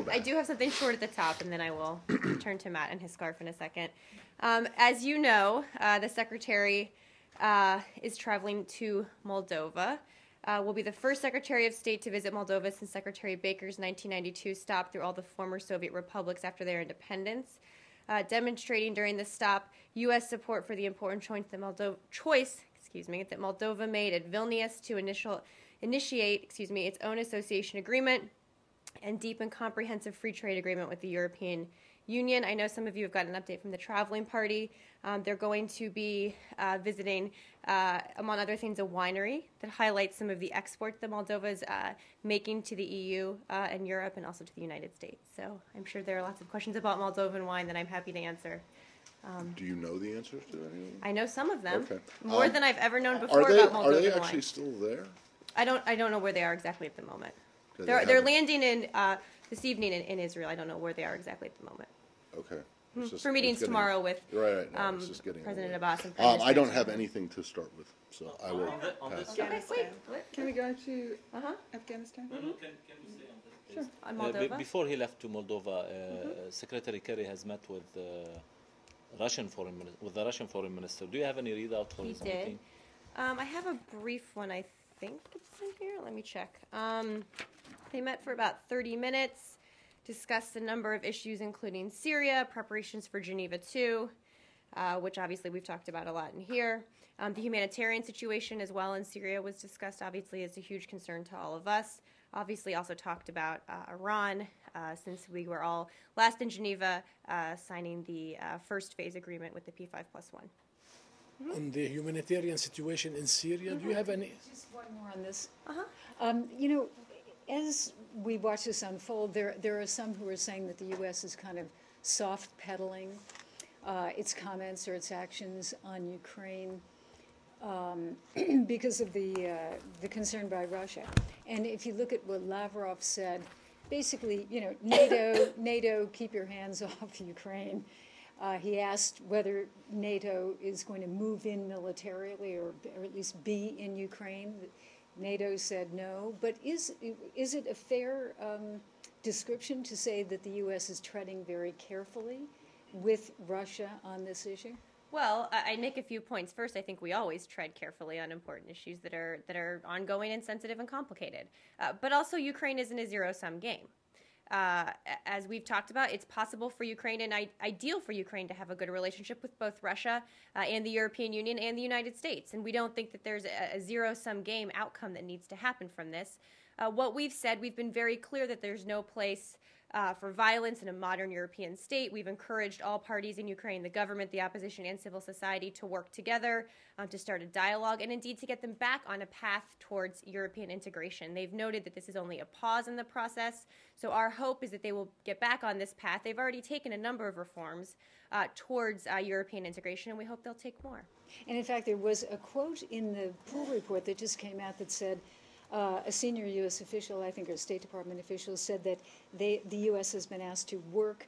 I do have something short at the top, and then I will turn to Matt and his scarf in a second. As you know, the Secretary is traveling to Moldova. Will be the first Secretary of State to visit Moldova since Secretary Baker's 1992 stop through all the former Soviet republics after their independence. Demonstrating during the stop U.S. support for the important choice that Moldova made at Vilnius to initiate its own association agreement and deep and comprehensive free trade agreement with the European Union. I know some of you have gotten an update from the traveling party. They're going to be visiting, among other things, a winery that highlights some of the exports that Moldova is making to the EU and Europe and also to the United States. So I'm sure there are lots of questions about Moldovan wine that I'm happy to answer. Do you know the answers to any of them? I know some of them, okay. More than I've ever known before about Moldovan wine. Are they actually still there? I don't know where they are exactly at the moment. They're landing in this evening in Israel. I don't know where they are exactly at the moment. Okay. For meetings tomorrow with President Abbas and I don't have anything to start with, so I will pass. Okay, wait. Can we go to Afghanistan? Can you say on Sure. On Moldova? Before he left to Moldova, Secretary Kerry has met with the Russian foreign minister. Do you have any readout for his meeting? I have a brief one. I think it's in here. Let me check. They met for about 30 minutes, discussed a number of issues, including Syria, preparations for Geneva II, which obviously we've talked about a lot in here. The humanitarian situation as well in Syria was discussed, obviously, as a huge concern to all of us. Obviously also talked about Iran, since we were all last in Geneva signing the first phase agreement with the P5+1. On the humanitarian situation in Syria, do you have any? Just one more on this. As we watch this unfold, there are some who are saying that the U.S. is kind of soft pedaling its comments or its actions on Ukraine because of the concern by Russia. And if you look at what Lavrov said, basically, NATO, keep your hands off Ukraine. He asked whether NATO is going to move in militarily or at least be in Ukraine. NATO said no. But is it a fair description to say that the U.S. is treading very carefully with Russia on this issue? Well, I'd make a few points. First, I think we always tread carefully on important issues that are ongoing and sensitive and complicated. But also, Ukraine isn't a zero-sum game. As we've talked about, it's possible for Ukraine and ideal for Ukraine to have a good relationship with both Russia and the European Union and the United States. And we don't think that there's a zero-sum game outcome that needs to happen from this. What we've said, we've been very clear that there's no place for violence in a modern European state. We've encouraged all parties in Ukraine, the government, the opposition, and civil society to work together to start a dialogue and indeed to get them back on a path towards European integration. They've noted that this is only a pause in the process, so our hope is that they will get back on this path. They've already taken a number of reforms towards European integration, and we hope they'll take more. And in fact, there was a quote in the pool report that just came out that said, a senior U.S. official, I think, or a State Department official, said that the U.S. has been asked to work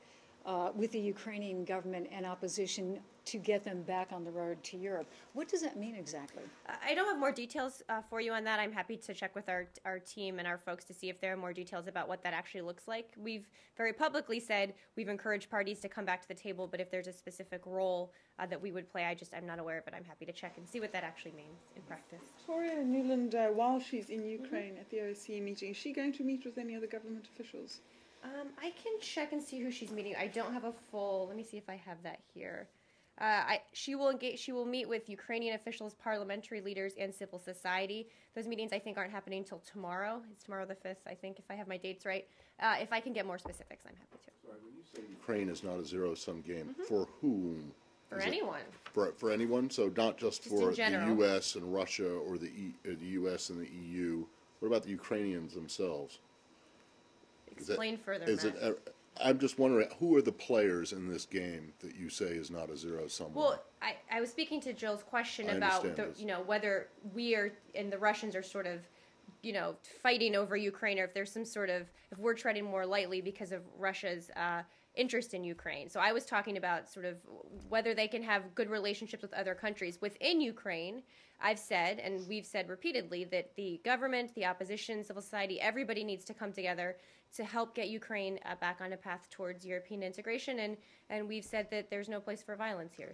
with the Ukrainian government and opposition to get them back on the road to Europe. What does that mean exactly? I don't have more details for you on that. I'm happy to check with our team and our folks to see if there are more details about what that actually looks like. We've very publicly said we've encouraged parties to come back to the table, but if there's a specific role that we would play, I'm not aware of it. I'm happy to check and see what that actually means in practice. Victoria Nuland, while she's in Ukraine at the OSCE meeting, is she going to meet with any other government officials? I can check and see who she's meeting. I don't have a full. Let me see if I have that here. She will meet with Ukrainian officials, parliamentary leaders, and civil society. Those meetings, I think, aren't happening until tomorrow. It's tomorrow the 5th, I think, if I have my dates right. If I can get more specifics, I'm happy to. Sorry, when you say Ukraine is not a zero-sum game, for whom? For anyone. For anyone? So not just for the general. U.S. and Russia or the U.S. and the EU. What about the Ukrainians themselves? Explain further, Matt. I'm just wondering, who are the players in this game that you say is not a zero-sum? Well, I was speaking to Jill's question about whether we are and the Russians are sort of, fighting over Ukraine, or if there's some sort of, if we're treading more lightly because of Russia's interest in Ukraine. So I was talking about sort of whether they can have good relationships with other countries within Ukraine. I've said, and we've said repeatedly, that the government, the opposition, civil society, everybody needs to come together to help get Ukraine back on a path towards European integration. And we've said that there's no place for violence here.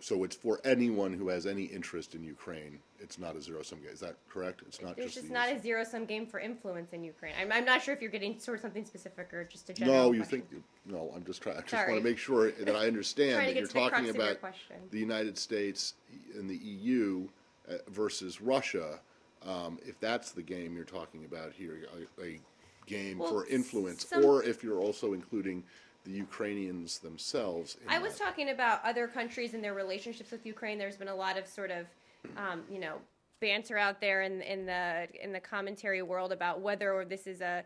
So it's for anyone who has any interest in Ukraine. It's not a zero-sum game. Is that correct? It's not There's just just not a zero-sum game for influence in Ukraine. I'm not sure if you're getting sort of something specific or just a general No, you question. think no. I'm just trying. I just Sorry. want to make sure that I understand Trying to that get you're to the crux talking of your about question. the United States and the EU versus Russia. If that's the game you're talking about here, a game Well, for influence, some- or if you're also including the Ukrainians themselves. In I was that. talking about other countries and their relationships with Ukraine. There's been a lot of sort of, banter out there in the commentary world about whether this is a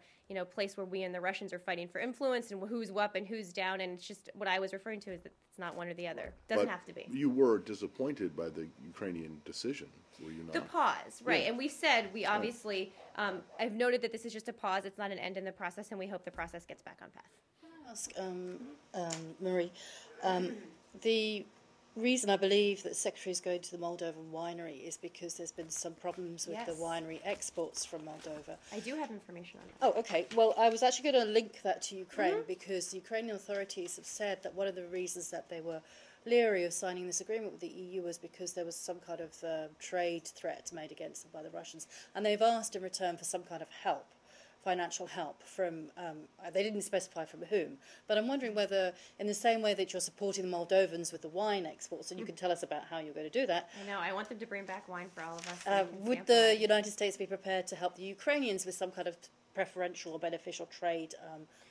place where we and the Russians are fighting for influence and who's up and who's down. And it's just what I was referring to is that it's not one or the other. Doesn't But have to be. You were disappointed by the Ukrainian decision, were you not? The pause, right? Yeah. And we said we obviously. I've noted that this is just a pause. It's not an end in the process, and we hope the process gets back on path. Ask Marie, the reason I believe that the Secretary is going to the Moldovan winery is because there's been some problems with the Yes. winery exports from Moldova. I do have information on it. Oh, okay. Well, I was actually going to link that to Ukraine because the Ukrainian authorities have said that one of the reasons that they were leery of signing this agreement with the EU was because there was some kind of trade threat made against them by the Russians, and they've asked in return for some kind of help. Financial help from, they didn't specify from whom, but I'm wondering whether, in the same way that you're supporting the Moldovans with the wine exports, and you can tell us about how you're going to do that, I know. I want them to bring back wine for all of us. so we can would sample the it. United States be prepared to help the Ukrainians with some kind of preferential or beneficial trade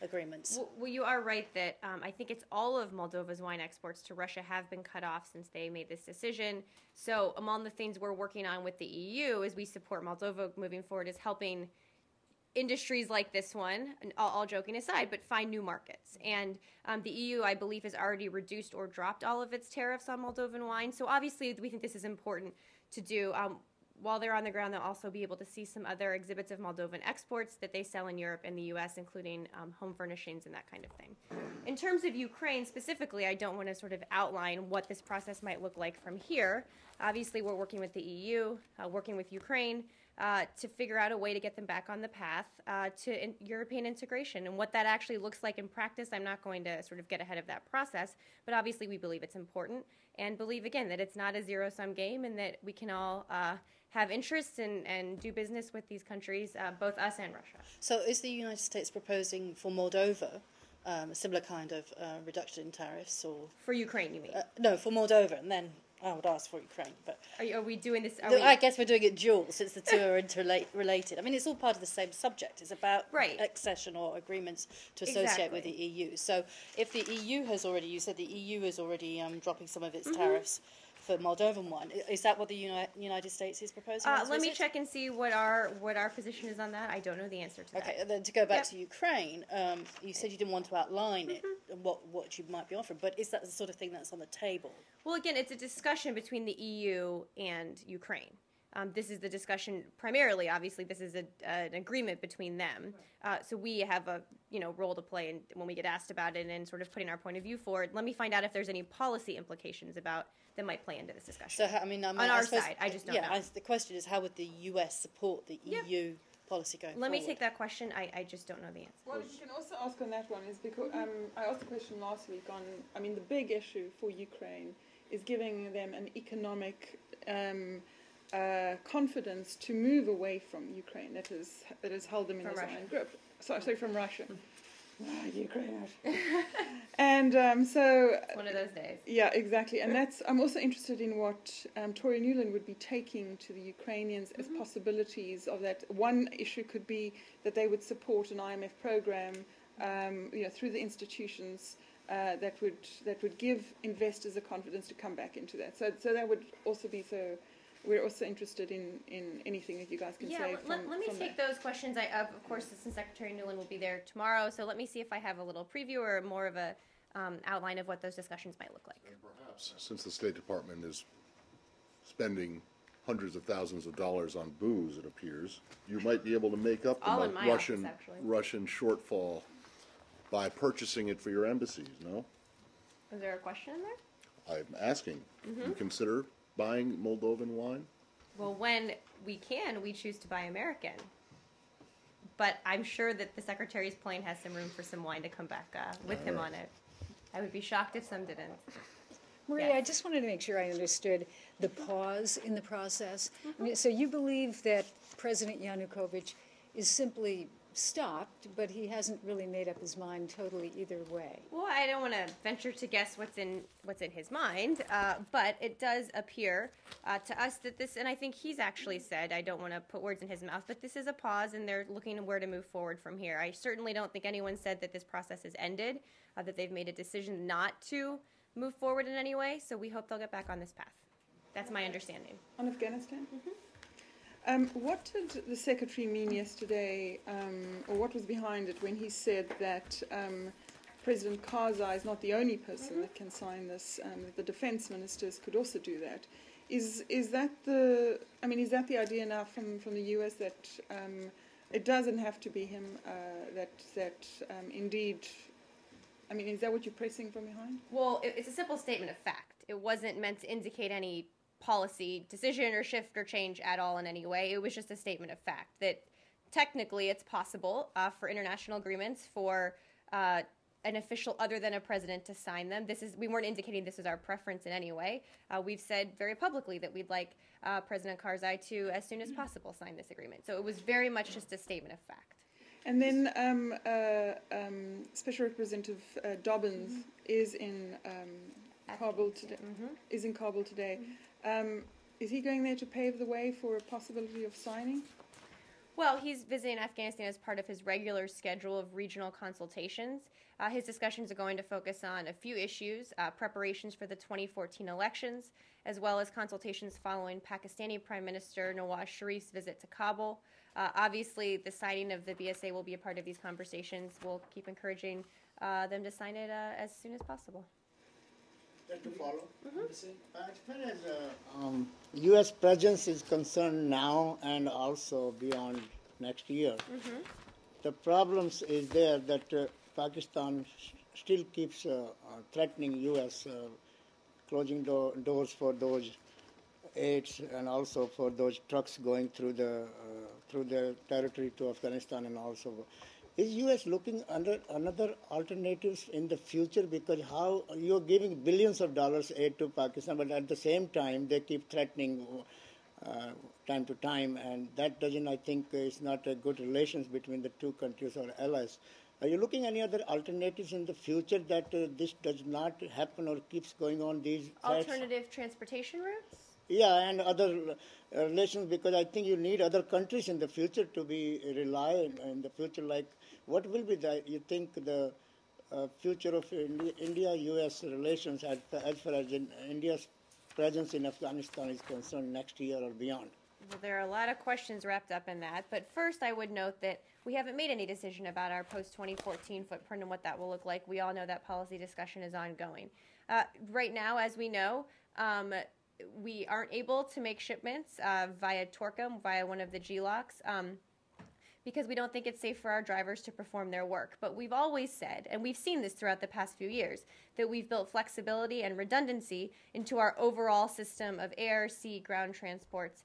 agreements? Well, you are right that I think it's all of Moldova's wine exports to Russia have been cut off since they made this decision. So among the things we're working on with the EU as we support Moldova moving forward is helping industries like this one, and all joking aside, but find new markets. And the EU, I believe, has already reduced or dropped all of its tariffs on Moldovan wine. So obviously, we think this is important to do. While they're on the ground, they'll also be able to see some other exhibits of Moldovan exports that they sell in Europe and the U.S., including home furnishings and that kind of thing. In terms of Ukraine specifically, I don't want to sort of outline what this process might look like from here. Obviously, we're working with the EU, working with Ukraine, to figure out a way to get them back on the path to European integration. And what that actually looks like in practice, I'm not going to sort of get ahead of that process, but obviously we believe it's important and believe, again, that it's not a zero-sum game and that we can all have interests and do business with these countries, both us and Russia. So is the United States proposing for Moldova a similar kind of reduction in tariffs? Or For Ukraine, you mean? no, for Moldova, and then I would ask for Ukraine. But Are we doing this? I guess we're doing it dual since the two are interrelated. I mean, it's all part of the same subject. It's about Right. accession or agreements to associate with the Exactly. EU. So if the EU has already, you said the EU is already dropping some of its tariffs for Moldovan wine. Is that what the United States is proposing? on its Let me visit? check and see what our position is on that. I don't know the answer to that. Okay, and then to go back Yep. to Ukraine, you said you didn't want to outline it and what you might be offering, but is that the sort of thing that's on the table? Well, again, it's a discussion between the EU and Ukraine. This is the discussion primarily. Obviously, this is an agreement between them. So we have a role to play in, when we get asked about it and sort of putting our point of view forward. Let me find out if there's any policy implications that might play into this discussion. So, I mean, On our side, I just don't know. The question is, how would the US support the EU policy going Let forward? me take that question. I just don't know the answer. Well, you can also ask on that one is because I asked a question last week on. I mean, the big issue for Ukraine is giving them an economic confidence to move away from Ukraine that has held them in From this Russia. iron grip. Sorry, from Russia. Ukraine. And so It's one of those days. yeah, exactly. And I'm also interested in what Tory Newland would be taking to the Ukrainians as possibilities of that. One issue could be that they would support an IMF program, through the institutions that would give investors the confidence to come back into that. So that would also be so. We're also interested in anything that you guys can say. Let me from take that. those questions. Of course, Assistant Secretary Newland will be there tomorrow, so let me see if I have a little preview or more of a outline of what those discussions might look like. And perhaps, since the State Department is spending hundreds of thousands of dollars on booze, it appears, you might be able to make up All the in my Russian office, actually. Russian shortfall by purchasing it for your embassies. No, Is there a question in there? I'm asking. You consider buying Moldovan wine? Well, when we can, we choose to buy American. But I'm sure that the Secretary's plane has some room for some wine to come back with him on it. I would be shocked if some didn't. Maria, Yes. I just wanted to make sure I understood the pause in the process. I mean, so you believe that President Yanukovych is simply stopped, but he hasn't really made up his mind totally either way. Well, I don't want to venture to guess what's in his mind, but it does appear to us that this, and I think he's actually said, I don't want to put words in his mouth, but this is a pause, and they're looking at where to move forward from here. I certainly don't think anyone said that this process has ended, that they've made a decision not to move forward in any way, so we hope they'll get back on this path. That's my understanding. On Afghanistan? What did the Secretary mean yesterday, or what was behind it when he said that President Karzai is not the only person that can sign this, that the defense ministers could also do that? Is that the idea now from the US that it doesn't have to be him, indeed, I mean, is that what you're pressing from behind? Well, it's a simple statement of fact. It wasn't meant to indicate any policy decision or shift or change at all in any way. It was just a statement of fact that technically it's possible for international agreements for an official other than a president to sign them. We weren't indicating this is our preference in any way. We've said very publicly that we'd like President Karzai to, as soon as possible, sign this agreement. So it was very much just a statement of fact. And then Special Representative Dobbins is in Kabul today. Is in Kabul today. Is he going there to pave the way for a possibility of signing? Well, he's visiting Afghanistan as part of his regular schedule of regional consultations. His discussions are going to focus on a few issues, preparations for the 2014 elections, as well as consultations following Pakistani Prime Minister Nawaz Sharif's visit to Kabul. Obviously, the signing of the BSA will be a part of these conversations. We'll keep encouraging them to sign it as soon as possible. Just to follow, as far as U.S. presence is concerned now and also beyond next year, the problems is there that Pakistan still keeps threatening U.S. Closing doors for those aids and also for those trucks going through their territory to Afghanistan and also. Is U.S. looking under another alternatives in the future? Because how you're giving billions of dollars aid to Pakistan, but at the same time they keep threatening time to time, and that doesn't, I think, is not a good relations between the two countries or allies. Are you looking any other alternatives in the future that this does not happen or keeps going on these threats? Alternative transportation routes? Yeah, and other relations, because I think you need other countries in the future to be reliant in the future. Like, what will be you think the future of India-U.S. relations as far as India's presence in Afghanistan is concerned next year or beyond? Well, there are a lot of questions wrapped up in that. But first, I would note that we haven't made any decision about our post-2014 footprint and what that will look like. We all know that policy discussion is ongoing. Right now, as we know, we aren't able to make shipments via Torcom, via one of the GLOCs, because we don't think it's safe for our drivers to perform their work. But we've always said, and we've seen this throughout the past few years, that we've built flexibility and redundancy into our overall system of air, sea, ground transports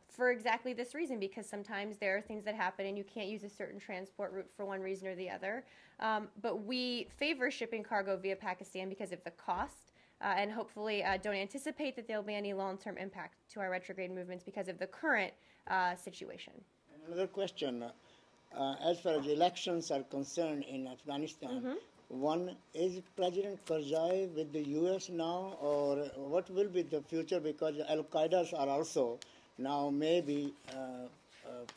for exactly this reason, because sometimes there are things that happen and you can't use a certain transport route for one reason or the other. But we favor shipping cargo via Pakistan because of the cost, and hopefully don't anticipate that there will be any long-term impact to our retrograde movements because of the current situation. Another question, as far as elections are concerned in Afghanistan, one, is President Karzai with the U.S. now, or what will be the future, because Al-Qaeda are also now maybe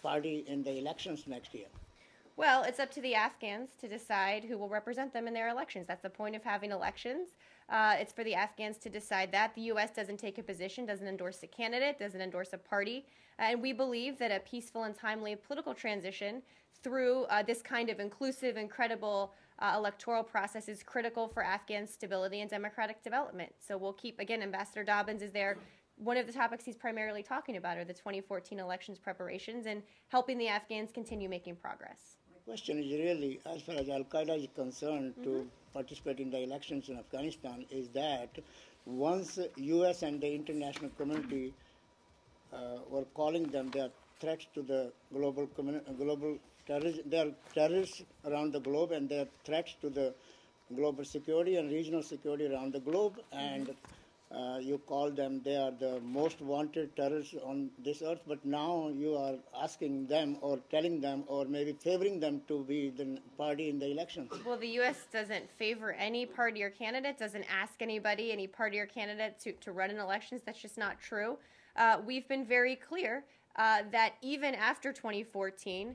party in the elections next year? Well, it's up to the Afghans to decide who will represent them in their elections. That's the point of having elections. It's for the Afghans to decide that. The U.S. doesn't take a position, doesn't endorse a candidate, doesn't endorse a party. And we believe that a peaceful and timely political transition through this kind of inclusive and credible electoral process is critical for Afghan stability and democratic development. So we'll keep, again, Ambassador Dobbins is there one of the topics he's primarily talking about are the 2014 elections preparations and helping the Afghans continue making progress. My question is really, as far as Al-Qaeda is concerned, to participate in the elections in Afghanistan, is that once U.S. and the international community were calling them, they are threats to the global terrorism. They are terrorists around the globe, and they are threats to the global security and regional security around the globe. And you call them, they are the most wanted terrorists on this earth. But now you are asking them, or telling them, or maybe favoring them to be the party in the elections. Well, the U.S. doesn't favor any party or candidate, doesn't ask anybody, any party or candidate to run in elections. That's just not true. We've been very clear that even after 2014,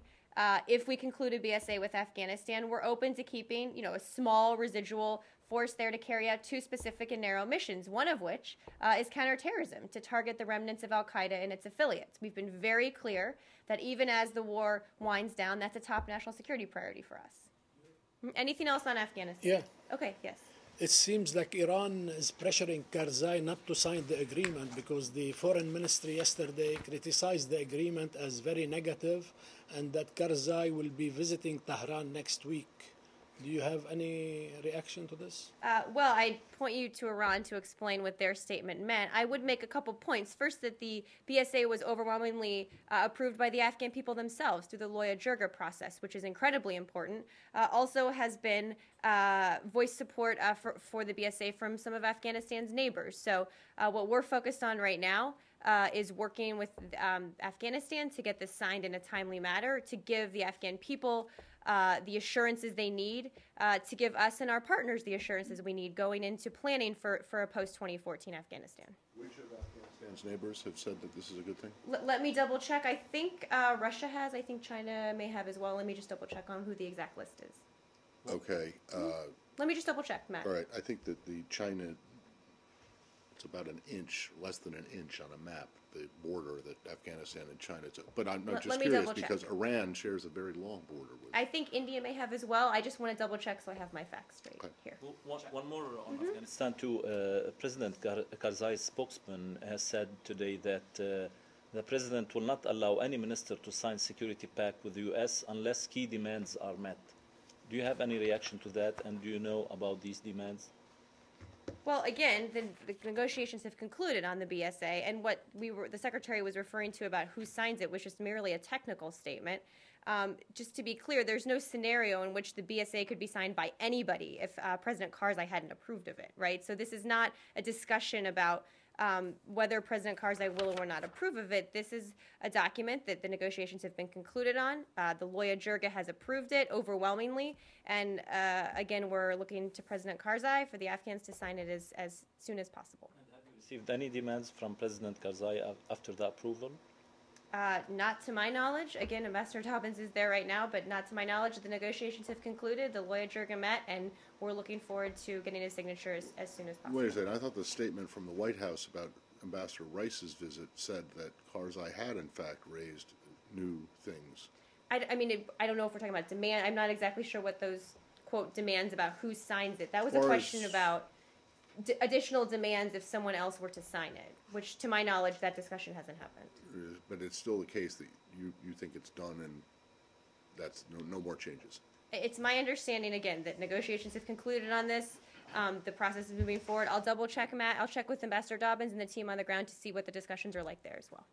if we conclude a BSA with Afghanistan, we're open to keeping, a small residual force there to carry out two specific and narrow missions, one of which is counterterrorism, to target the remnants of Al-Qaeda and its affiliates. We've been very clear that even as the war winds down, that's a top national security priority for us. Anything else on Afghanistan? Yeah. Okay, yes. It seems like Iran is pressuring Karzai not to sign the agreement because the foreign ministry yesterday criticized the agreement as very negative, and that Karzai will be visiting Tehran next week. Do you have any reaction to this? Well, I'd point you to Iran to explain what their statement meant. I would make a couple points. First, that the BSA was overwhelmingly approved by the Afghan people themselves through the Loya Jirga process, which is incredibly important. Also has been voiced support for the BSA from some of Afghanistan's neighbors. So what we're focused on right now is working with Afghanistan to get this signed in a timely manner, to give the Afghan people the assurances they need, to give us and our partners the assurances we need going into planning for a post-2014 Afghanistan. Which of Afghanistan's neighbors have said that this is a good thing? Let me double check. I think Russia has. I think China may have as well. Let me just double check on who the exact list is. Okay. Let me just double check, Matt. All right. I think that the China, it's about an inch, less than an inch on a map, the border that Afghanistan and China. But I'm just let me curious double check. because Iran shares a very long border with. I think India may have as well. I just want to double check so I have my facts straight here. One more on Afghanistan too. President Karzai's spokesman has said today that the president will not allow any minister to sign security pact with the U.S. unless key demands are met. Do you have any reaction to that, and do you know about these demands? Well, again, the negotiations have concluded on the BSA, and what the Secretary was referring to about who signs it was just merely a technical statement. Just to be clear, there's no scenario in which the BSA could be signed by anybody if President Karzai hadn't approved of it, right? So this is not a discussion about whether President Karzai will or not approve of it. This is a document that the negotiations have been concluded on. The Loya Jirga has approved it overwhelmingly. And again, we're looking to President Karzai for the Afghans to sign it as soon as possible. And have you received any demands from President Karzai after the approval? Not to my knowledge. Again, Ambassador Dobbins is there right now, but not to my knowledge. The negotiations have concluded. The Loya Jirga met, and we're looking forward to getting his signature as soon as possible. Wait a second. I thought the statement from the White House about Ambassador Rice's visit said that Karzai had, in fact, raised new things. I mean, I don't know if we're talking about demand. I'm not exactly sure what those, quote, demands about who signs it. That was a question about additional demands if someone else were to sign it, which, to my knowledge, that discussion hasn't happened. But it's still the case that you think it's done and that's no more changes. It's my understanding, again, that negotiations have concluded on this. The process is moving forward. I'll double check, Matt. I'll check with Ambassador Dobbins and the team on the ground to see what the discussions are like there as well.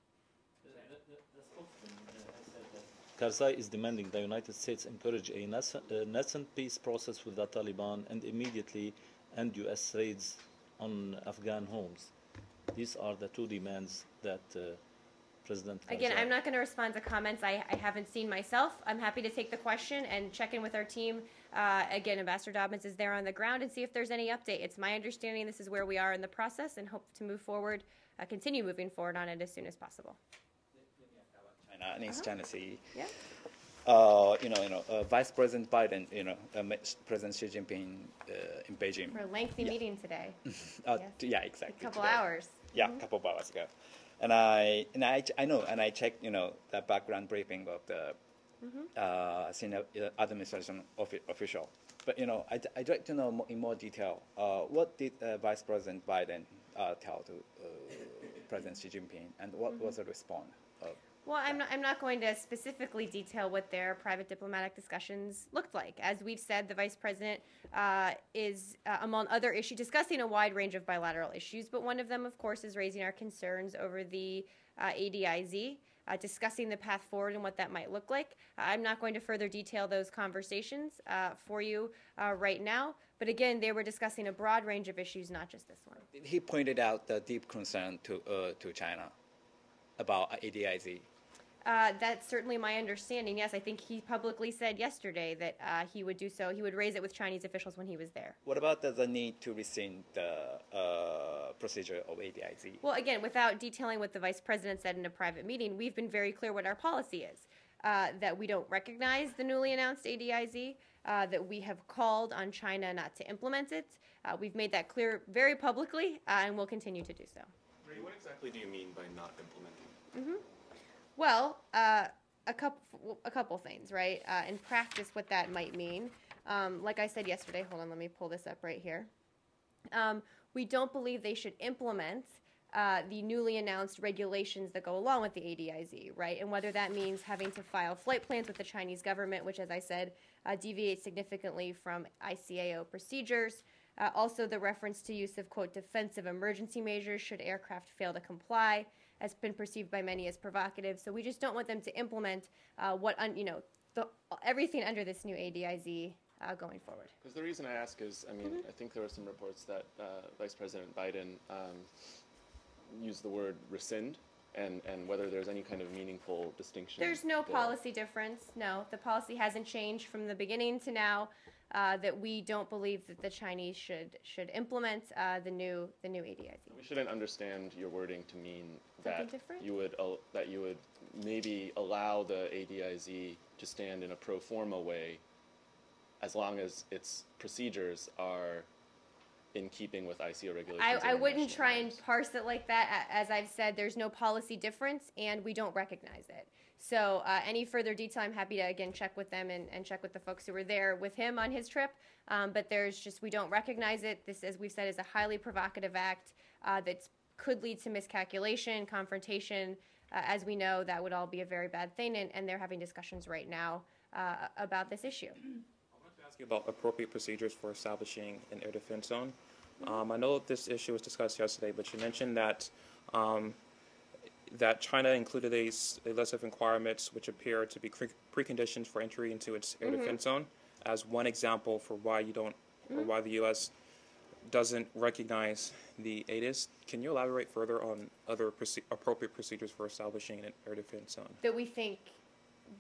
Karzai is demanding the United States encourage a nascent peace process with the Taliban and immediately end U.S. raids on Afghan homes. These are the two demands that President Karzai... Again, I'm not going to respond to comments I haven't seen myself. I'm happy to take the question and check in with our team. Again, Ambassador Dobbins is there on the ground and see if there's any update. It's my understanding this is where we are in the process and hope to move forward, continue moving forward on it as soon as possible. China, and it's China Sea. Yeah. Vice President Biden, met President Xi Jinping in Beijing. For a lengthy meeting today. Yeah, exactly. A couple today. hours. Yeah, a couple of hours ago. And I know, and I checked, the background briefing of the senior administration official. But, I'd like to know in more detail, what did Vice President Biden tell to President Xi Jinping, and what was the response? Well, I'm not going to specifically detail what their private diplomatic discussions looked like. As we've said, the vice president is, among other issues, discussing a wide range of bilateral issues, but one of them, of course, is raising our concerns over the ADIZ, discussing the path forward and what that might look like. I'm not going to further detail those conversations for you right now, but again, they were discussing a broad range of issues, not just this one. He pointed out the deep concern to China about ADIZ. That's certainly my understanding. Yes, I think he publicly said yesterday that he would do so. He would raise it with Chinese officials when he was there. What about the need to rescind the procedure of ADIZ? Well, again, without detailing what the vice president said in a private meeting, we've been very clear what our policy is, that we don't recognize the newly announced ADIZ, that we have called on China not to implement it. We've made that clear very publicly, and we'll continue to do so. Ray, what exactly do you mean by not implementing? Well, a couple things, right? In practice, what that might mean, like I said yesterday, hold on, let me pull this up right here. We don't believe they should implement the newly announced regulations that go along with the ADIZ, right? And whether that means having to file flight plans with the Chinese government, which, as I said, deviates significantly from ICAO procedures. Also, the reference to use of, quote, defensive emergency measures should aircraft fail to comply has been perceived by many as provocative. So we just don't want them to implement everything under this new ADIZ going forward. Because the reason I ask is, I mean, I think there were some reports that Vice President Biden used the word rescind, and whether there's any kind of meaningful distinction. There's no policy difference. No, the policy hasn't changed from the beginning to now. That we don't believe that the Chinese should implement the new ADIZ. We shouldn't understand your wording to mean that different? you would maybe allow the ADIZ to stand in a pro forma way, as long as its procedures are in keeping with ICAO regulations. I wouldn't try and parse it like that. As I've said, there's no policy difference, and we don't recognize it. So any further detail, I'm happy to, again, check with them and check with the folks who were there with him on his trip. But we don't recognize it. This, as we've said, is a highly provocative act that could lead to miscalculation, confrontation. As we know, that would all be a very bad thing, and they're having discussions right now about this issue. I wanted to ask you about appropriate procedures for establishing an air defense zone. I know this issue was discussed yesterday, but you mentioned that that China included a list of requirements which appear to be preconditions for entry into its air defense zone as one example for why you don't, or why the U.S. doesn't recognize the ADIZ. Can you elaborate further on other appropriate procedures for establishing an air defense zone? That we think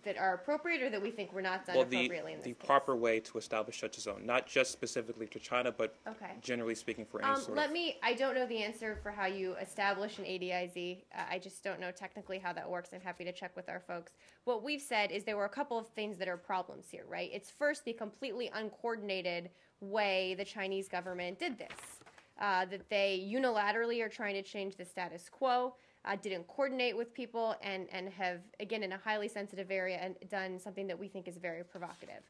that are appropriate, or that we think were not done appropriately in this case? The proper way to establish such a zone, not just specifically to China, but generally speaking for any sort of... I don't know the answer for how you establish an ADIZ. I just don't know technically how that works. I'm happy to check with our folks. What we've said is there were a couple of things that are problems here, right? It's first the completely uncoordinated way the Chinese government did this, that they unilaterally are trying to change the status quo, didn't coordinate with people, and have, again, in a highly sensitive area, and done something that we think is very provocative.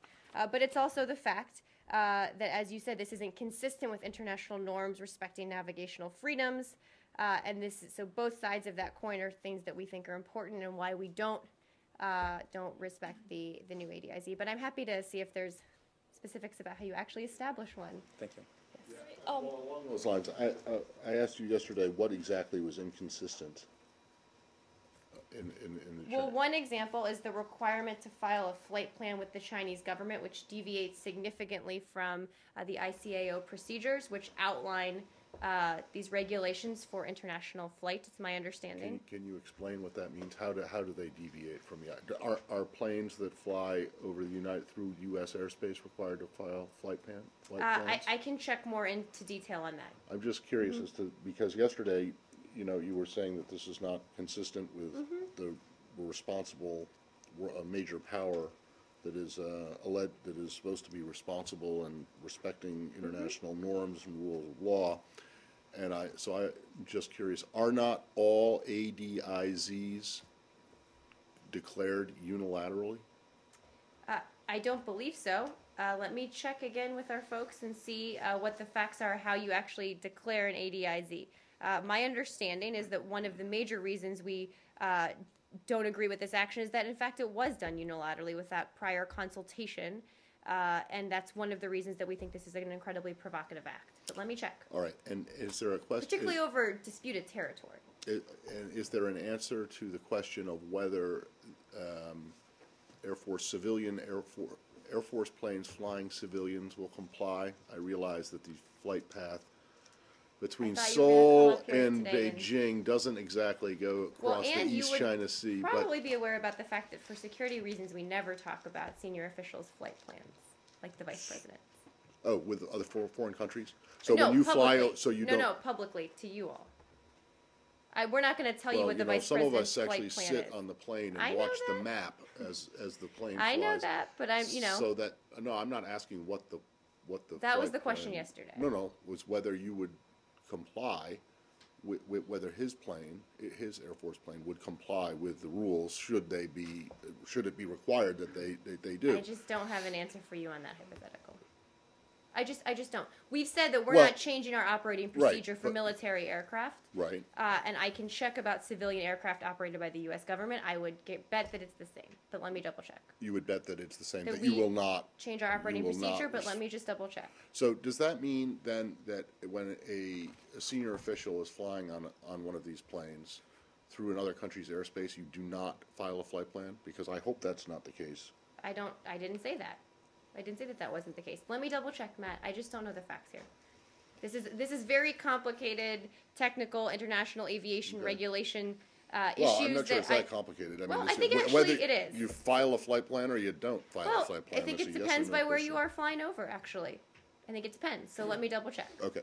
But it's also the fact that, as you said, this isn't consistent with international norms respecting navigational freedoms, and so both sides of that coin are things that we think are important and why we don't respect the new ADIZ. But I'm happy to see if there's specifics about how you actually establish one. Thank you. Well, along those lines, I asked you yesterday what exactly was inconsistent in the Well, one example is the requirement to file a flight plan with the Chinese government, which deviates significantly from the ICAO procedures, which outline these regulations for international flight. It's my understanding. Can you explain what that means? How do they deviate from the? Are planes that fly over through U.S. airspace required to file flight plans? I can check more into detail on that. I'm just curious as to, because yesterday, you were saying that this is not consistent with the responsible, a major power that is supposed to be responsible and respecting international norms and rules of law. And so I'm just curious, are not all ADIZs declared unilaterally? I don't believe so. Let me check again with our folks and see what the facts are, how you actually declare an ADIZ. My understanding is that one of the major reasons we don't agree with this action is that, in fact, it was done unilaterally without prior consultation, and that's one of the reasons that we think this is an incredibly provocative act. But let me check. All right, and is there a question? Particularly over disputed territory. And is there an answer to the question of whether Air Force planes flying civilians will comply? I realize that the flight path between Seoul and Beijing doesn't exactly go across the East China Sea. Probably be aware about the fact that for security reasons, we never talk about senior officials' flight plans, like the vice president. Oh, with other foreign countries? So no, when you publicly. fly, so you don't. No, publicly to you all. We're not going to tell you what the vice president's flight plan is. Some of us actually sit on the plane and watch the map as the plane flies. I know that, but So that I'm not asking what the. That was the question yesterday. No, was whether you would comply with whether his Air Force plane would comply with the rules should it be required that they do. I just don't have an answer for you on that hypothetical. I just don't. We've said that we're not changing our operating procedure for military aircraft. Right. And I can check about civilian aircraft operated by the U.S. government. I would bet that it's the same, but let me double check. You would bet that it's the same, that you will not change our operating procedure, but let me just double check. So does that mean then that when a senior official is flying on one of these planes through another country's airspace, you do not file a flight plan? Because I hope that's not the case. I didn't say that. I didn't say that wasn't the case. Let me double check, Matt. I just don't know the facts here. This is very complicated, technical international aviation regulation issues. Well, I'm not sure it's that complicated. I think actually it is. You file a flight plan or you don't file a flight plan. I think it depends by where you are flying over, actually. I think it depends. So let me double check. Okay.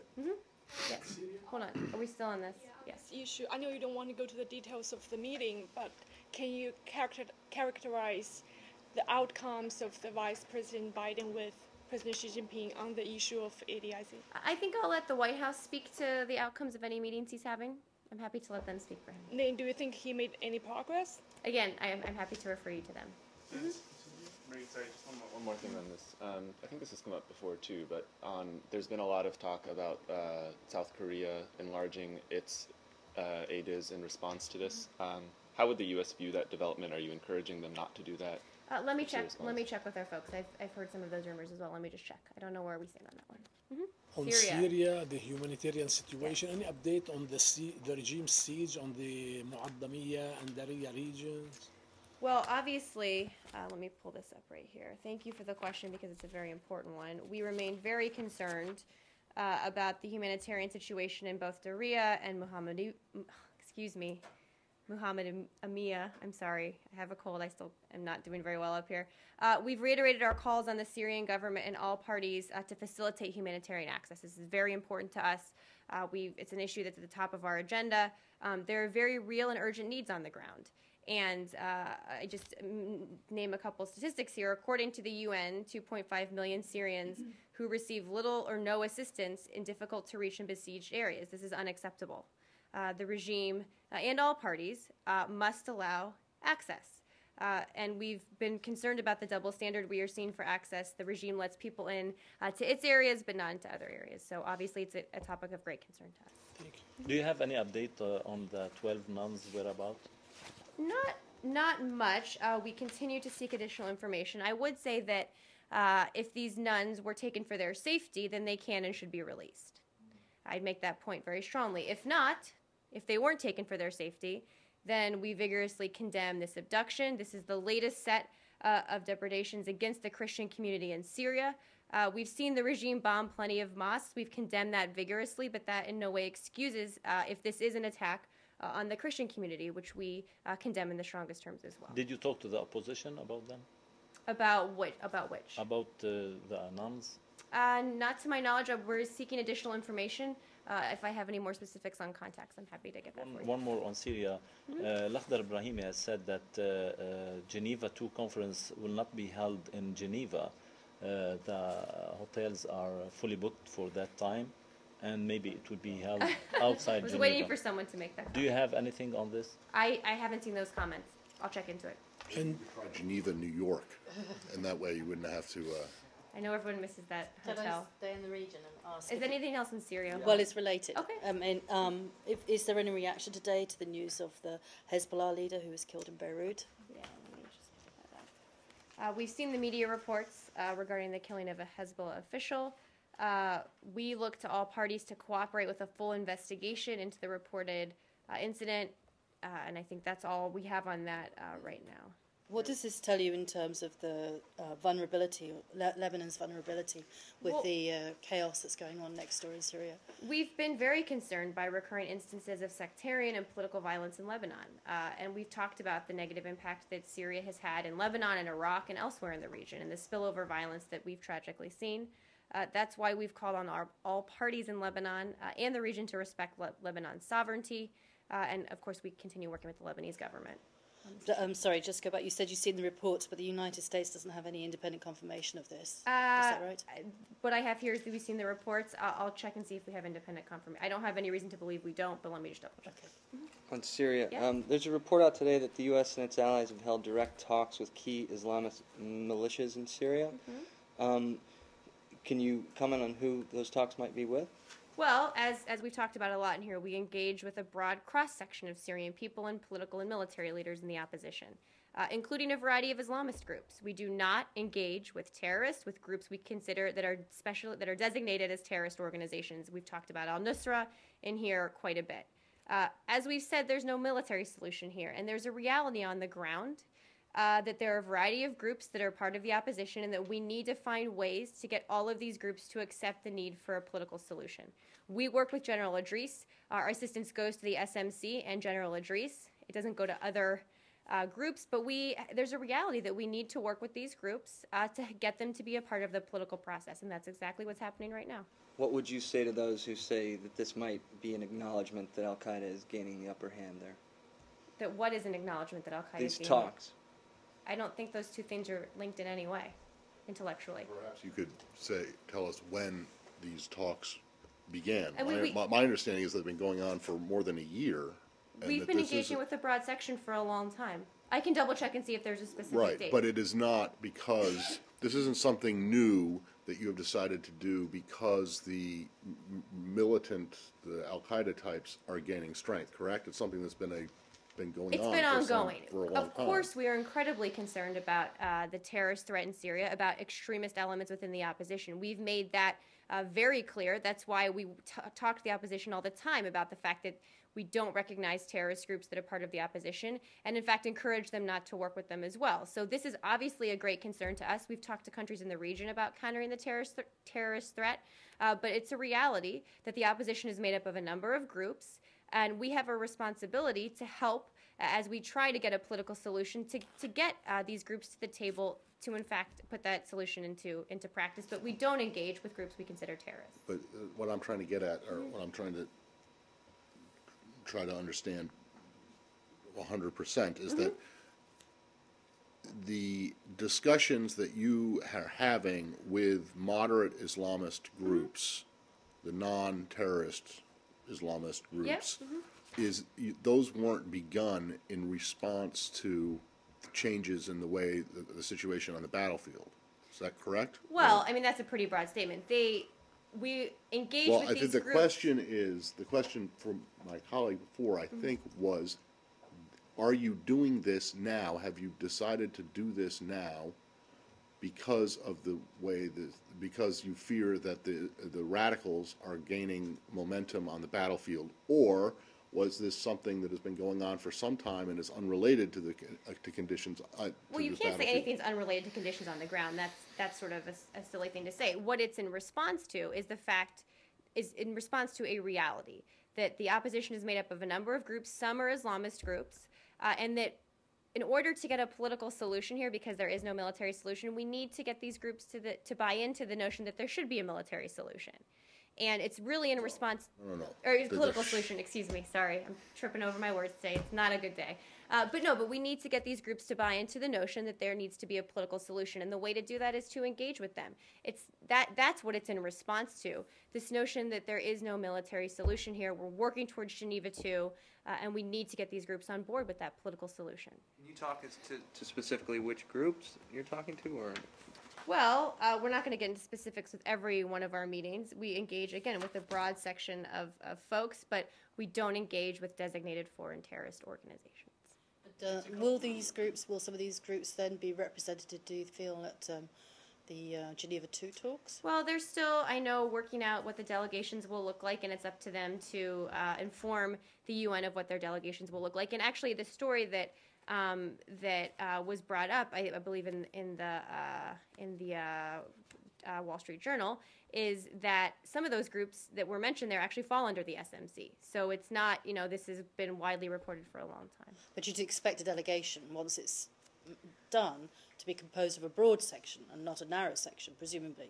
Yes. Hold on. Are we still on this? Yes. Issue. I know you don't want to go to the details of the meeting, but can you characterize the outcomes of the Vice President Biden with President Xi Jinping on the issue of ADIZ? I think I'll let the White House speak to the outcomes of any meetings he's having. I'm happy to let them speak for him. Then do you think he made any progress? Again, I'm happy to refer you to them. Sorry, just one more thing on this. I think this has come up before too, but there's been a lot of talk about South Korea enlarging its ADIZ in response to this. How would the U.S. view that development? Are you encouraging them not to do that? Let me check. Let me check with our folks. I've heard some of those rumors as well. Let me just check. I don't know where we stand on that one. On Syria, the humanitarian situation, any update on the regime siege on the Muaddamiyya and Darija regions? Well, obviously, let me pull this up right here. Thank you for the question because it's a very important one. We remain very concerned about the humanitarian situation in both Darija and Muhammad-Amiyya. I'm sorry, I have a cold. I still am not doing very well up here. We've reiterated our calls on the Syrian government and all parties to facilitate humanitarian access. This is very important to us. It's an issue that's at the top of our agenda. There are very real and urgent needs on the ground. And I just name a couple statistics here. According to the UN, 2.5 million Syrians who receive little or no assistance in difficult-to-reach and besieged areas. This is unacceptable. The regime and all parties must allow access. And we've been concerned about the double standard we are seeing for access. The regime lets people in to its areas, but not into other areas. So obviously it's a topic of great concern to us. Thank you. Do you have any update on the 12 nuns whereabouts? Not much. We continue to seek additional information. I would say that if these nuns were taken for their safety, then they can and should be released. I'd make that point very strongly. If not, if they weren't taken for their safety, then we vigorously condemn this abduction. This is the latest set of depredations against the Christian community in Syria. We've seen the regime bomb plenty of mosques. We've condemned that vigorously, but that in no way excuses if this is an attack on the Christian community, which we condemn in the strongest terms as well. Did you talk to the opposition about them? About which? About the nuns? Not to my knowledge. We're seeking additional information. If I have any more specifics on contacts, I'm happy to get that for you. One more on Syria. Lakhdar Brahimi has said that Geneva II conference will not be held in Geneva. The hotels are fully booked for that time, and maybe it would be held outside Geneva. I was waiting for someone to make that comment. Do you have anything on this? I haven't seen those comments. I'll check into it. And try Geneva, New York, and that way you wouldn't have to I know everyone misses that Can I hotel. stay in the region and ask? Is if- anything else in Syria? Well, it's related. Okay. Is there any reaction today to the news of the Hezbollah leader who was killed in Beirut? Yeah, let me just pick that up. We've seen the media reports regarding the killing of a Hezbollah official. We look to all parties to cooperate with a full investigation into the reported incident, and I think that's all we have on that right now. What does this tell you in terms of the vulnerability, Lebanon's vulnerability with the chaos that's going on next door in Syria? We've been very concerned by recurrent instances of sectarian and political violence in Lebanon, and we've talked about the negative impact that Syria has had in Lebanon and Iraq and elsewhere in the region, and the spillover violence that we've tragically seen. That's why we've called on all parties in Lebanon and the region to respect Lebanon's sovereignty, and of course we continue working with the Lebanese government. I'm sorry, just go back. You said you've seen the reports, but the United States doesn't have any independent confirmation of this. Is that right? What I have here is that we've seen the reports. I'll check and see if we have independent confirmation. I don't have any reason to believe we don't, but let me just double check. Okay. On Syria, Yeah. there's a report out today that the U.S. and its allies have held direct talks with key Islamist militias in Syria. Can you comment on who those talks might be with? Well, as we've talked about a lot in here, we engage with a broad cross-section of Syrian people and political and military leaders in the opposition, including a variety of Islamist groups. We do not engage with terrorists, with groups we consider that are designated as terrorist organizations. We've talked about al-Nusra in here quite a bit. As we've said, there's no military solution here, and there's a reality on the ground that there are a variety of groups that are part of the opposition and that we need to find ways to get all of these groups to accept the need for a political solution. We work with General Idris. Our assistance goes to the SMC and General Idris. It doesn't go to other groups, but there's a reality that we need to work with these groups to get them to be a part of the political process, and that's exactly what's happening right now. What would you say to those who say that this might be an acknowledgement that al-Qaeda is gaining the upper hand there? That what is an acknowledgement that al-Qaeda is These gaining? talks. I don't think those two things are linked in any way, intellectually. Perhaps you could tell us when these talks began. And My understanding is they've been going on for more than a year. and We've that been this engaging is- with the broad section for a long time. I can double check and see if there's a specific Right, date. but it is not because, this isn't something new that you have decided to do because the militant, the Al-Qaeda types are gaining strength, correct? It's something that's been going It's on been for ongoing. for a long Of time. course, we are incredibly concerned about the terrorist threat in Syria, about extremist elements within the opposition. We've made that very clear. That's why we talk to the opposition all the time about the fact that we don't recognize terrorist groups that are part of the opposition, and in fact encourage them not to work with them as well. So this is obviously a great concern to us. We've talked to countries in the region about countering the terrorist threat, but it's a reality that the opposition is made up of a number of groups, and we have a responsibility to help as we try to get a political solution to get these groups to the table to, in fact, put that solution into practice. But we don't engage with groups we consider terrorists. But what I'm trying to get at, or what I'm trying to understand 100% is that the discussions that you are having with moderate Islamist groups, the non-terrorist Islamist groups, those weren't begun in response to changes in the way the situation on the battlefield. Is that correct? Well, I mean, that's a pretty broad statement. We engage Well, with I these think the groups. question from my colleague before, I think, was, are you doing this now? Have you decided to do this now because of the way because you fear that the radicals are gaining momentum on the battlefield, or was this something that has been going on for some time and is unrelated to the to conditions? Well, you can't say anything's unrelated to conditions on the ground. That's sort of a silly thing to say. What it's in response to is in response to a reality that the opposition is made up of a number of groups. Some are Islamist groups, and that in order to get a political solution here, because there is no military solution, we need to get these groups to buy into the notion that there should be a military solution. And it's really in response, or a political solution, excuse me, sorry, I'm tripping over my words today, it's not a good day. But we need to get these groups to buy into the notion that there needs to be a political solution, and the way to do that is to engage with them. That's what it's in response to, this notion that there is no military solution here. We're working towards Geneva II, and we need to get these groups on board with that political solution. Can you talk as to specifically which groups you're talking to, or? Well, we're not going to get into specifics with every one of our meetings. We engage, again, with a broad section of folks, but we don't engage with designated foreign terrorist organizations. But, will some of these groups then be represented, do you feel, at the Geneva II talks? Well, they're still, I know, working out what the delegations will look like, and it's up to them to inform the UN of what their delegations will look like. And actually, the story that was brought up, I believe, in the Wall Street Journal, is that some of those groups that were mentioned there actually fall under the SMC. So it's not, this has been widely reported for a long time. But you'd expect a delegation, once it's done, to be composed of a broad section and not a narrow section, presumably.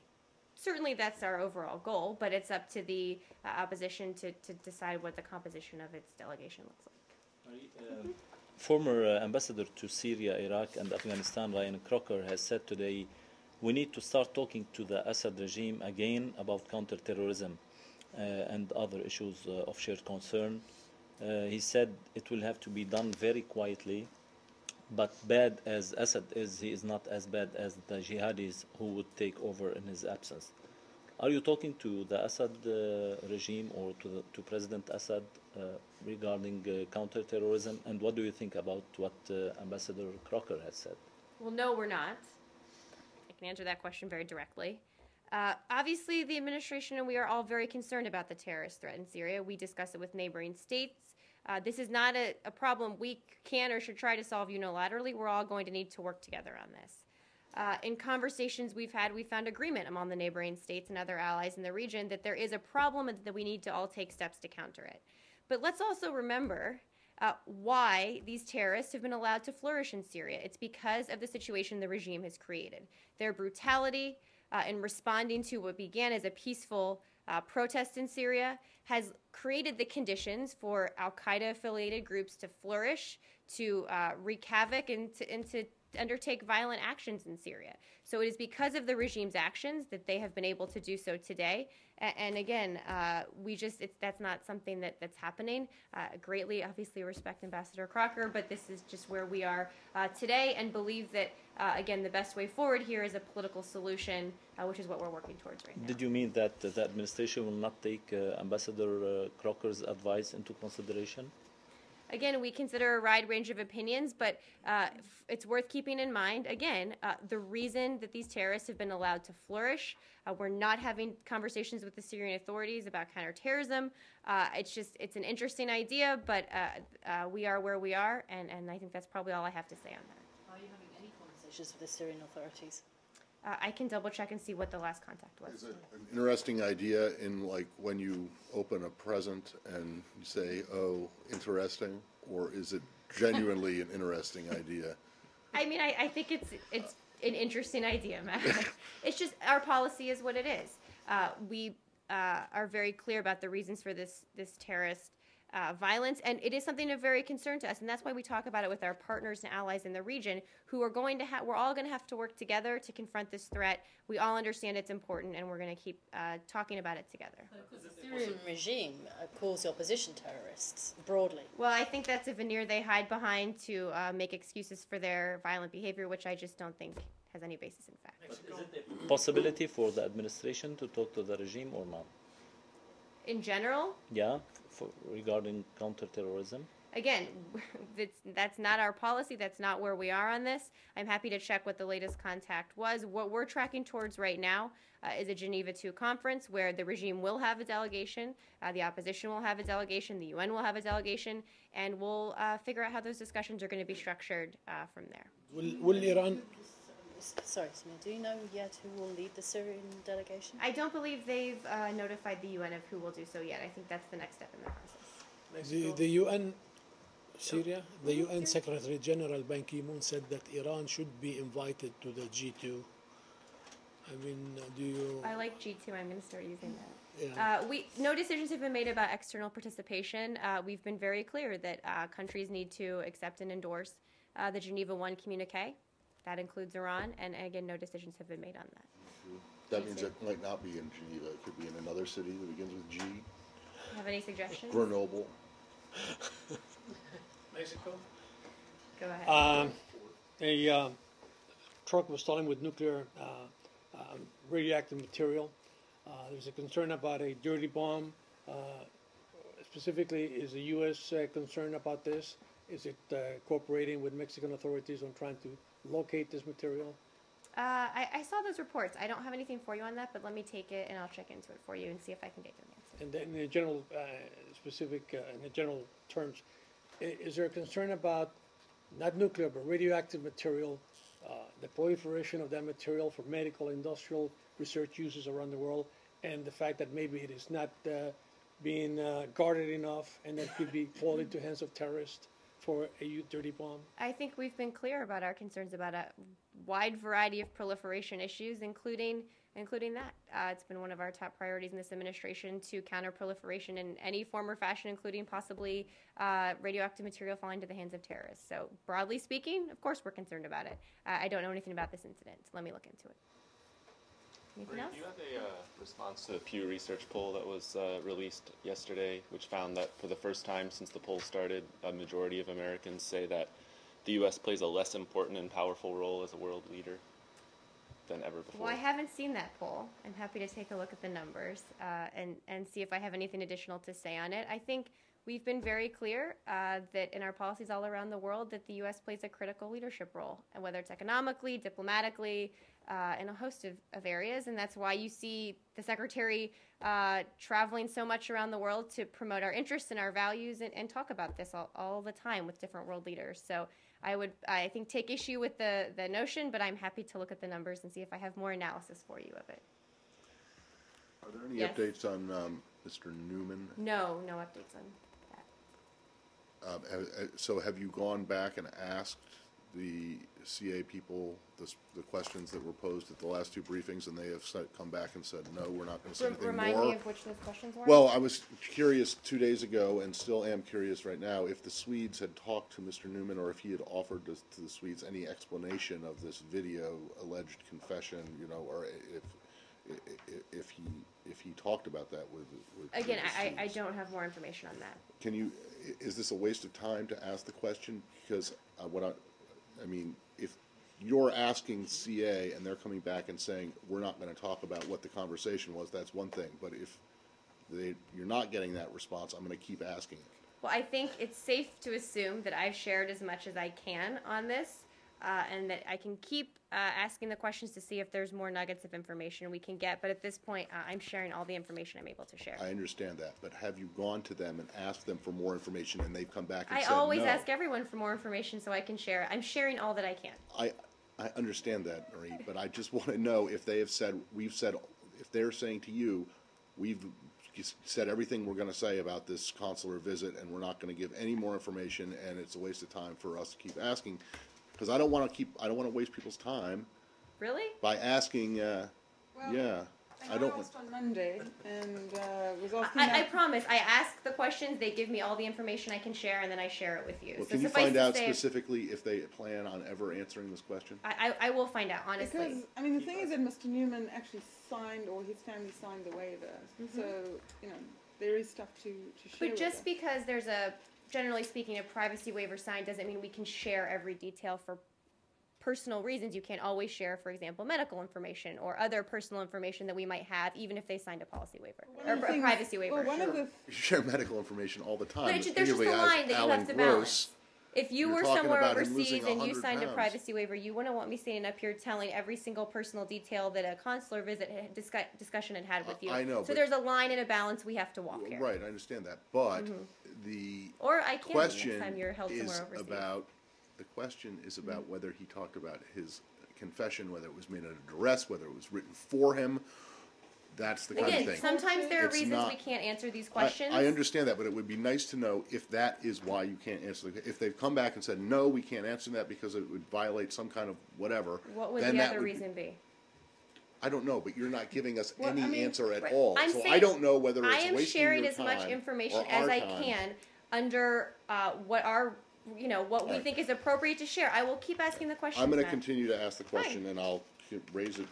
Certainly that's our overall goal, but it's up to the opposition to decide what the composition of its delegation looks like. Former ambassador to Syria, Iraq, and Afghanistan, Ryan Crocker, has said today, we need to start talking to the Assad regime again about counterterrorism and other issues of shared concern. He said it will have to be done very quietly, but bad as Assad is, he is not as bad as the jihadis who would take over in his absence. Are you talking to the Assad regime or to President Assad regarding counterterrorism? And what do you think about what Ambassador Crocker has said? Well, no, we're not. I can answer that question very directly. Obviously, the administration and we are all very concerned about the terrorist threat in Syria. We discuss it with neighboring states. This is not a problem we can or should try to solve unilaterally. We're all going to need to work together on this. In conversations we've had, we found agreement among the neighboring states and other allies in the region that there is a problem and that we need to all take steps to counter it. But let's also remember why these terrorists have been allowed to flourish in Syria. It's because of the situation the regime has created. Their brutality in responding to what began as a peaceful protest in Syria has created the conditions for al-Qaeda-affiliated groups to flourish, to wreak havoc, and to undertake violent actions in Syria. So it is because of the regime's actions that they have been able to do so today. And again, that's not something that's happening. Greatly, obviously, respect Ambassador Crocker, but this is just where we are today, and believe that, again, the best way forward here is a political solution, which is what we're working towards right now. Did you mean that the administration will not take Ambassador Crocker's advice into consideration? Again, we consider a wide range of opinions, but it's worth keeping in mind, again, the reason that these terrorists have been allowed to flourish. We're not having conversations with the Syrian authorities about counterterrorism. It's an interesting idea, but we are where we are, and I think that's probably all I have to say on that. Are you having any conversations with the Syrian authorities? I can double check and see what the last contact was. Is it an interesting idea in, like, when you open a present and you say, oh, interesting, or is it genuinely an interesting idea? I mean, I think it's an interesting idea, Matt. It's just our policy is what it is. We are very clear about the reasons for this terrorist violence, and it is something of very concern to us, and that's why we talk about it with our partners and allies in the region, who are going to we're all going to have to work together to confront this threat. We all understand it's important, and we're going to keep talking about it together. But of course, the Syrian regime calls the opposition terrorists broadly. Well, I think that's a veneer they hide behind to make excuses for their violent behavior, which I just don't think has any basis in fact. Is it a possibility for the administration to talk to the regime or not? In general? Yeah, regarding counterterrorism? Again, that's not our policy. That's not where we are on this. I'm happy to check what the latest contact was. What we're tracking towards right now is a Geneva II conference where the regime will have a delegation, the opposition will have a delegation, the UN will have a delegation, and we'll figure out how those discussions are going to be structured from there. Will Iran... Sorry, Samir, do you know yet who will lead the Syrian delegation? I don't believe they've notified the UN of who will do so yet. I think that's the next step in the process. The UN, Syria, the UN Secretary General Ban Ki-moon said that Iran should be invited to the G2. I mean, do you... I like G2. I'm going to start using that. Yeah. No decisions have been made about external participation. We've been very clear that countries need to accept and endorse the Geneva I communique. That includes Iran, and again, no decisions have been made on that. That means it might not be in Geneva. It could be in another city that begins with G. Have any suggestions? Grenoble. Mexico? Go ahead. A truck was stolen with nuclear radioactive material. There's a concern about a dirty bomb. Specifically, is the U.S. Concerned about this? Is it cooperating with Mexican authorities on trying to locate this material? I saw those reports. I don't have anything for you on that, but let me take it and I'll check into it for you and see if I can get you an answer. And then in the general, in the general terms, is there a concern about not nuclear but radioactive material, the proliferation of that material for medical, industrial research uses around the world, and the fact that maybe it is not being guarded enough and that could be fall into hands of terrorists for a dirty bomb? I think we've been clear about our concerns about a wide variety of proliferation issues, including that. It's been one of our top priorities in this administration to counter proliferation in any form or fashion, including possibly radioactive material falling into the hands of terrorists. So broadly speaking, of course we're concerned about it. I don't know anything about this incident, so let me look into it. Anything else? Do you have a response to the Pew Research poll that was released yesterday, which found that for the first time since the poll started, a majority of Americans say that the U.S. plays a less important and powerful role as a world leader than ever before? Well, I haven't seen that poll. I'm happy to take a look at the numbers and see if I have anything additional to say on it. I think we've been very clear that in our policies all around the world that the U.S. plays a critical leadership role, and whether it's economically, diplomatically, in a host of areas, and that's why you see the Secretary traveling so much around the world to promote our interests and our values and talk about this all the time with different world leaders. So I think, take issue with the notion, but I'm happy to look at the numbers and see if I have more analysis for you of it. Are there any Yes. updates on Mr. Newman? No updates on that. So have you gone back and asked the CA people the questions that were posed at the last two briefings, and they have come back and said, no, we're not going to say anything Remind more? me of which those questions were? Well, I was curious 2 days ago, and still am curious right now, if the Swedes had talked to Mr. Newman, or if he had offered to the Swedes any explanation of this video alleged confession, or if he talked about that with Again, the I Swedes. don't have more information on that. Is this a waste of time to ask the question? Because if you're asking CA and they're coming back and saying, we're not going to talk about what the conversation was, that's one thing. But if you're not getting that response, I'm going to keep asking it. Well, I think it's safe to assume that I've shared as much as I can on this, and that I can keep asking the questions to see if there's more nuggets of information we can get. But at this point, I'm sharing all the information I'm able to share. I understand that, but have you gone to them and asked them for more information, and they've come back and said I always no? ask everyone for more information so I can share. I'm sharing all that I can. I understand that, Marie, but I just want to know if they have said, if they're saying to you, we've said everything we're going to say about this consular visit, and we're not going to give any more information, and it's a waste of time for us to keep asking, because I don't want to waste people's time. Really? By asking, I don't. asked on Monday and was asking. I promise. I ask the questions. They give me all the information I can share, and then I share it with you. Well, So can you suffice find to out say, specifically if they plan on ever answering this question? I will find out, honestly. Because, the thing is that Mr. Newman actually signed, or his family signed the waiver. Mm-hmm. So, there is stuff to share. But just because there's generally speaking, a privacy waiver signed doesn't mean we can share every detail for personal reasons. You can't always share, for example, medical information or other personal information that we might have, even if they signed a policy waiver or a privacy waiver. You share medical information all the time. But there's just a line that you have to balance. If you were somewhere overseas and you signed a privacy waiver, you wouldn't want me standing up here telling every single personal detail that a consular visit discussion had with you. I know. So there's a line and a balance we have to walk here. Right, I understand that. But the question is about whether he talked about his confession, whether it was made under duress, whether it was written for him. That's the kind of thing. Sometimes there are reasons we can't answer these questions. I understand that, but it would be nice to know if that is why you can't answer. If they've come back and said, no, we can't answer that because it would violate some kind of whatever. What would the other reason be? I don't know, but you're not giving us any answer at all. I'm so saying I don't know whether it's I am wasting sharing your as much time information or as our I time. can under what we think is appropriate to share. I will keep asking the questions. I'm going to continue to ask the question, and I'll raise it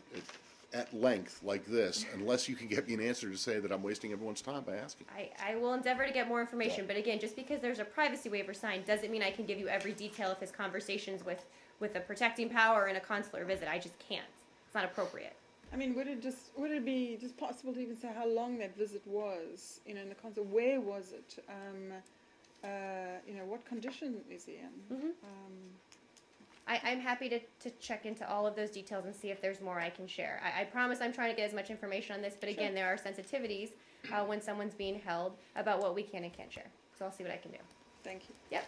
at length like this, unless you can get me an answer to say that I'm wasting everyone's time by asking. I will endeavor to get more information, but again, just because there's a privacy waiver signed doesn't mean I can give you every detail of his conversations with a protecting power and a consular visit. I just can't. It's not appropriate. I mean, would it be just possible to even say how long that visit was? You know, in the concept, where was it? You know, what condition is he in? I'm happy to check into all of those details and see if there's more I can share. I promise I'm trying to get as much information on this, but again, there are sensitivities when someone's being held about what we can and can't share. So I'll see what I can do. Thank you. Yep.